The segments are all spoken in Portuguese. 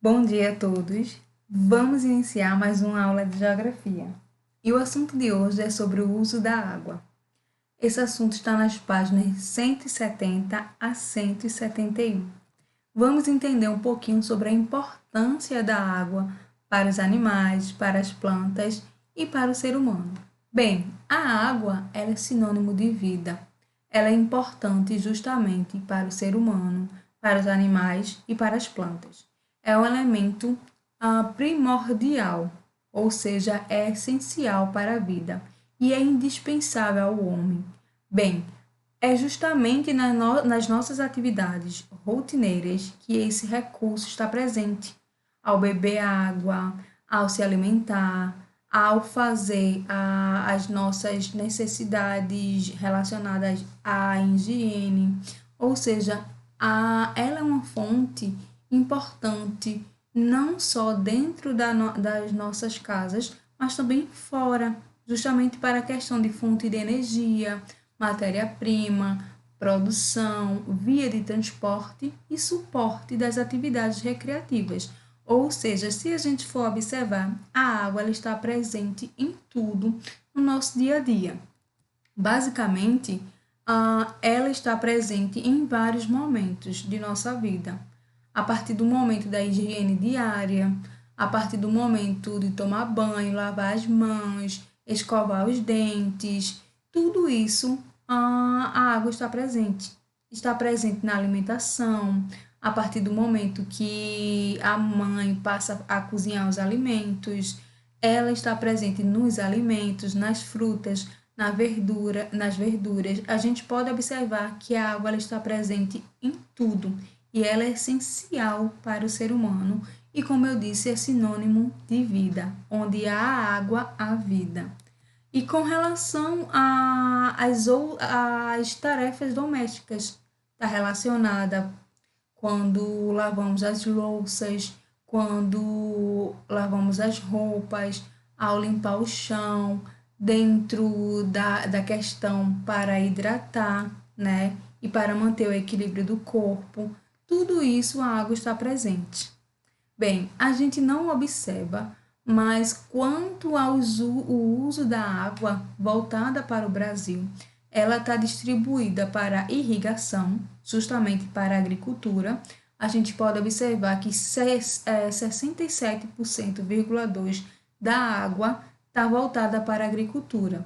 Bom dia a todos! Vamos iniciar mais uma aula de geografia. E o assunto de hoje é sobre o uso da água. Esse assunto está nas páginas 170 a 171. Vamos entender um pouquinho sobre a importância da água para os animais, para as plantas e para o ser humano. Bem, a água ela é sinônimo de vida. Ela é importante justamente para o ser humano, para os animais e para as plantas. É um elemento primordial, ou seja, é essencial para a vida e é indispensável ao homem. Bem, é justamente nas nossas atividades rotineiras que esse recurso está presente. Ao beber água, ao se alimentar, ao fazer as nossas necessidades relacionadas à higiene, ou seja, ela é uma fonte importante não só dentro das nossas casas, mas também fora, justamente para a questão de fonte de energia, matéria-prima, produção, via de transporte e suporte das atividades recreativas. Ou seja, se a gente for observar, a água ela está presente em tudo no nosso dia a dia. Basicamente, ela está presente em vários momentos de nossa vida. A partir do momento da higiene diária, a partir do momento de tomar banho, lavar as mãos, escovar os dentes, tudo isso a água está presente. Está presente na alimentação, a partir do momento que a mãe passa a cozinhar os alimentos, ela está presente nos alimentos, nas frutas, nas verduras. A gente pode observar que a água ela está presente em tudo e ela é essencial para o ser humano e, como eu disse, é sinônimo de vida, onde há água, há vida. E com relação às tarefas domésticas, está relacionada quando lavamos as louças, quando lavamos as roupas, ao limpar o chão, dentro da questão para hidratar, né? E para manter o equilíbrio do corpo, tudo isso a água está presente. Bem, a gente não observa, mas quanto ao uso da água voltada para o Brasil, ela está distribuída para irrigação, justamente para a agricultura. A gente pode observar que 67,2% da água está voltada para a agricultura.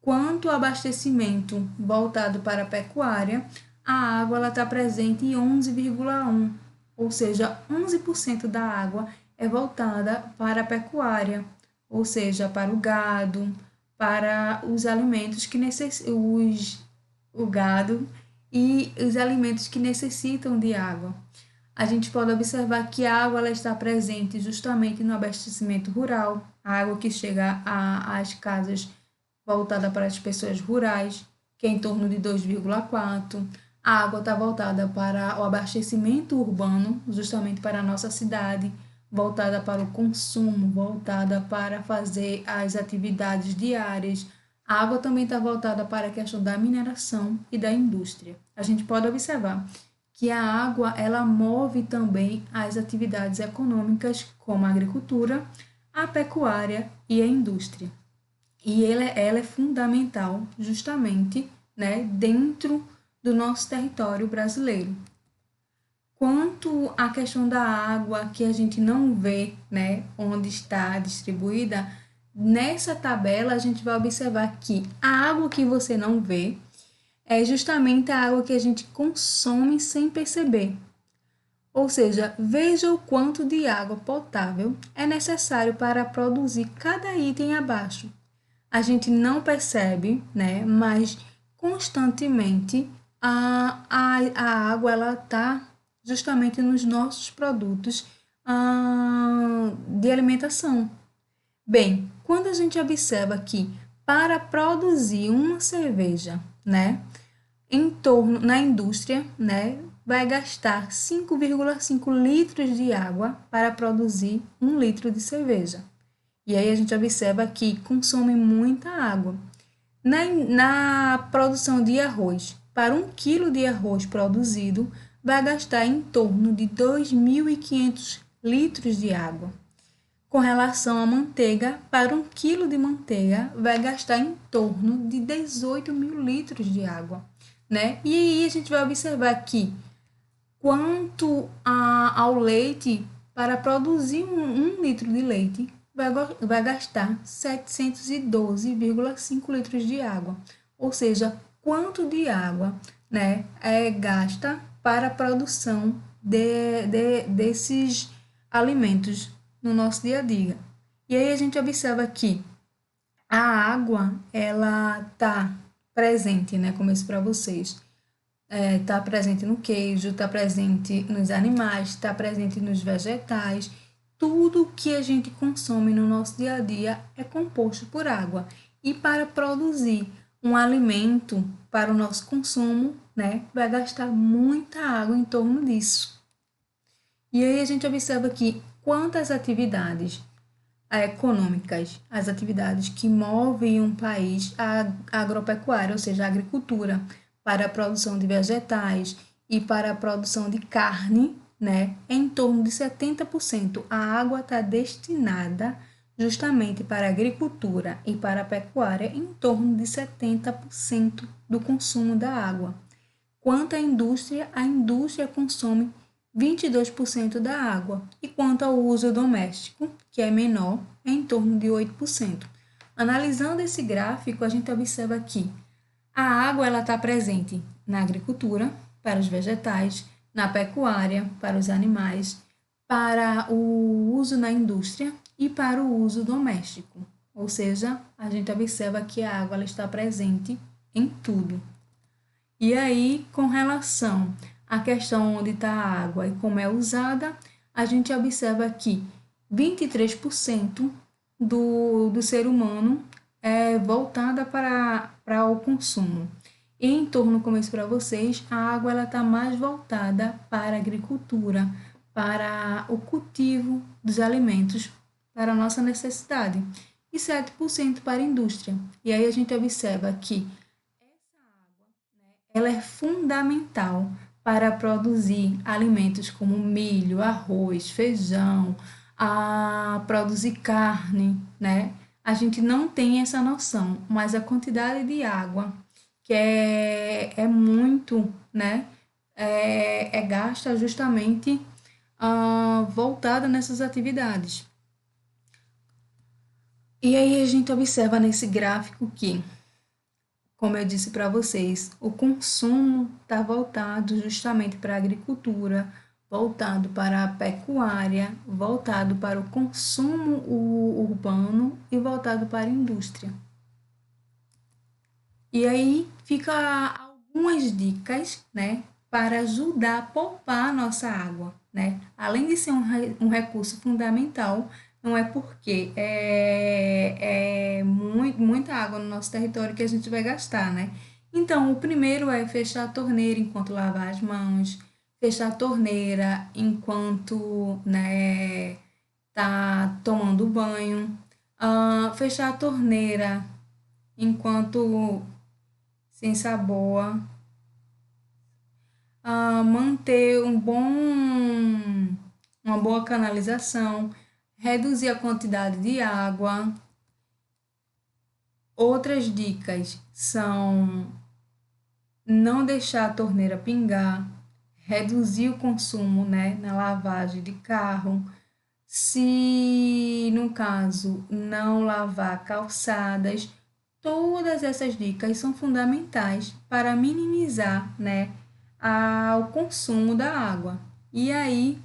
Quanto ao abastecimento voltado para a pecuária, a água está presente em 11,1%, ou seja, 11% da água é voltada para a pecuária, ou seja, para o gado, para os alimentos que o gado e os alimentos que necessitam de água. A gente pode observar que a água ela está presente justamente no abastecimento rural, a água que chega às casas voltada para as pessoas rurais, que é em torno de 2,4. A água está voltada para o abastecimento urbano, justamente para a nossa cidade, voltada para o consumo, voltada para fazer as atividades diárias. A água também está voltada para a questão da mineração e da indústria. A gente pode observar que a água ela move também as atividades econômicas, como a agricultura, a pecuária e a indústria. E ela é fundamental justamente, né, dentro do nosso território brasileiro. Quanto à questão da água que a gente não vê, né, onde está distribuída, nessa tabela a gente vai observar que a água que você não vê é justamente a água que a gente consome sem perceber. Ou seja, veja o quanto de água potável é necessário para produzir cada item abaixo. A gente não percebe, né? Mas constantemente a água ela está justamente nos nossos produtos de alimentação. Bem, quando a gente observa que para produzir uma cerveja, né, na indústria, né, vai gastar 5,5 litros de água para produzir 1 litro de cerveja. E aí a gente observa que consome muita água. Na produção de arroz, para 1 quilo de arroz produzido, vai gastar em torno de 2.500 litros de água. Com relação à manteiga, para 1 quilo de manteiga vai gastar em torno de 18 mil litros de água, né? E aí a gente vai observar que quanto ao leite, para produzir um litro de leite, vai gastar 712,5 litros de água. Ou seja, quanto de água, né, é gasta para a produção desses alimentos no nosso dia a dia. E aí a gente observa que a água, ela está presente, né, como eu disse para vocês, está presente no queijo, está presente nos animais, está presente nos vegetais. Tudo que a gente consome no nosso dia a dia é composto por água. E para produzir um alimento para o nosso consumo, né, vai gastar muita água em torno disso. E aí a gente observa que quantas atividades econômicas, as atividades que movem um país, a agropecuária, ou seja, a agricultura, para a produção de vegetais e para a produção de carne, né, em torno de 70%. A água está destinada justamente para a agricultura e para a pecuária, em torno de 70% do consumo da água. Quanto à indústria, a indústria consome 22% da água, e quanto ao uso doméstico, que é menor, é em torno de 8%. Analisando esse gráfico, a gente observa que a água está presente na agricultura, para os vegetais, na pecuária, para os animais, para o uso na indústria e para o uso doméstico. Ou seja, a gente observa que a água está presente em tudo. E aí, com relação à questão onde está a água e como é usada, a gente observa que 23% do ser humano é voltada para o consumo. E em torno, como eu disse para vocês, a água está mais voltada para a agricultura, para o cultivo dos alimentos, para a nossa necessidade, e 7% para a indústria. E aí a gente observa que ela é fundamental para produzir alimentos como milho, arroz, feijão, a produzir carne, né? A gente não tem essa noção, mas a quantidade de água que é muito, né? É gasta justamente voltada nessas atividades. E aí a gente observa nesse gráfico que, como eu disse para vocês, o consumo está voltado justamente para a agricultura, voltado para a pecuária, voltado para o consumo urbano e voltado para a indústria. E aí fica algumas dicas, né, para ajudar a poupar a nossa água, né? Além de ser um recurso fundamental, não é porque é muita água no nosso território que a gente vai gastar, né? Então, o primeiro é fechar a torneira enquanto lavar as mãos, fechar a torneira enquanto, né, tá tomando banho, fechar a torneira enquanto se ensaboa, manter uma boa canalização, reduzir a quantidade de água. Outras dicas são não deixar a torneira pingar, reduzir o consumo, né, na lavagem de carro. Se, no caso, não lavar calçadas, todas essas dicas são fundamentais para minimizar, né, o consumo da água. E aí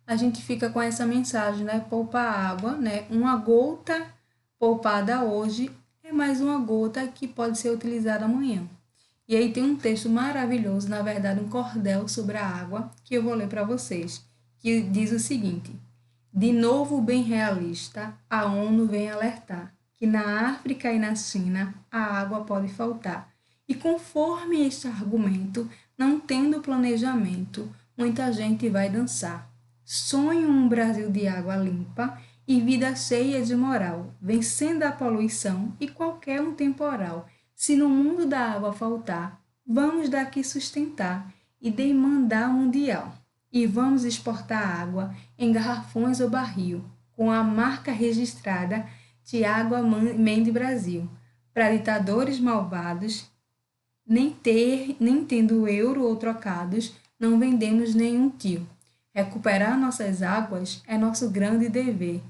a gente fica com essa mensagem, né, poupar água, né, uma gota poupada hoje é mais uma gota que pode ser utilizada amanhã. E aí tem um texto maravilhoso, na verdade um cordel sobre a água, que eu vou ler para vocês, que diz o seguinte: de novo bem realista, a ONU vem alertar que na África e na China a água pode faltar. E conforme este argumento, não tendo planejamento, muita gente vai dançar. Sonho um Brasil de água limpa e vida cheia de moral, vencendo a poluição e qualquer um temporal. Se no mundo da água faltar, vamos daqui sustentar e demandar mundial. e vamos exportar água em garrafões ou barril, com a marca registrada de Água Mende Brasil, para ditadores malvados, nem tendo euro ou trocados, não vendemos nenhum tio. Recuperar nossas águas é nosso grande dever,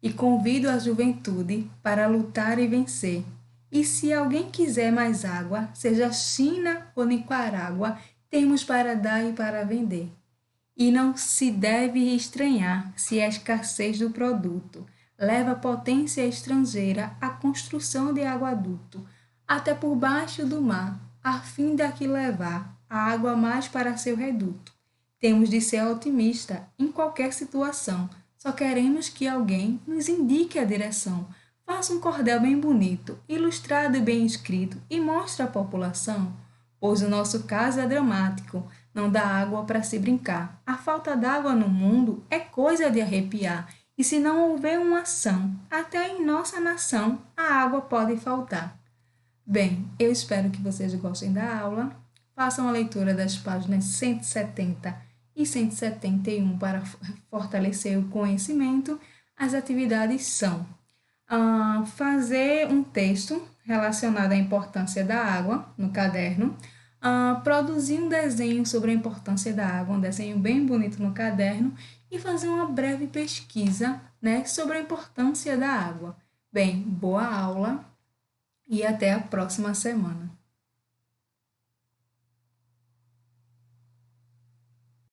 e convido a juventude para lutar e vencer. E se alguém quiser mais água, seja China ou Nicarágua, temos para dar e para vender. E não se deve estranhar se a escassez do produto leva a potência estrangeira à construção de aqueduto, até por baixo do mar, a fim de aqui levar a água mais para seu reduto. Temos de ser otimista em qualquer situação, só queremos que alguém nos indique a direção. Faça um cordel bem bonito, ilustrado e bem escrito, e mostre à população, pois o nosso caso é dramático, não dá água para se brincar. A falta d'água no mundo é coisa de arrepiar, e se não houver uma ação, até em nossa nação a água pode faltar. Bem, eu espero que vocês gostem da aula. Façam a leitura das páginas 170 e 171 para fortalecer o conhecimento. As atividades são fazer um texto relacionado à importância da água no caderno, produzir um desenho sobre a importância da água, um desenho bem bonito no caderno, e fazer uma breve pesquisa, né, sobre a importância da água. Bem, boa aula e até a próxima semana.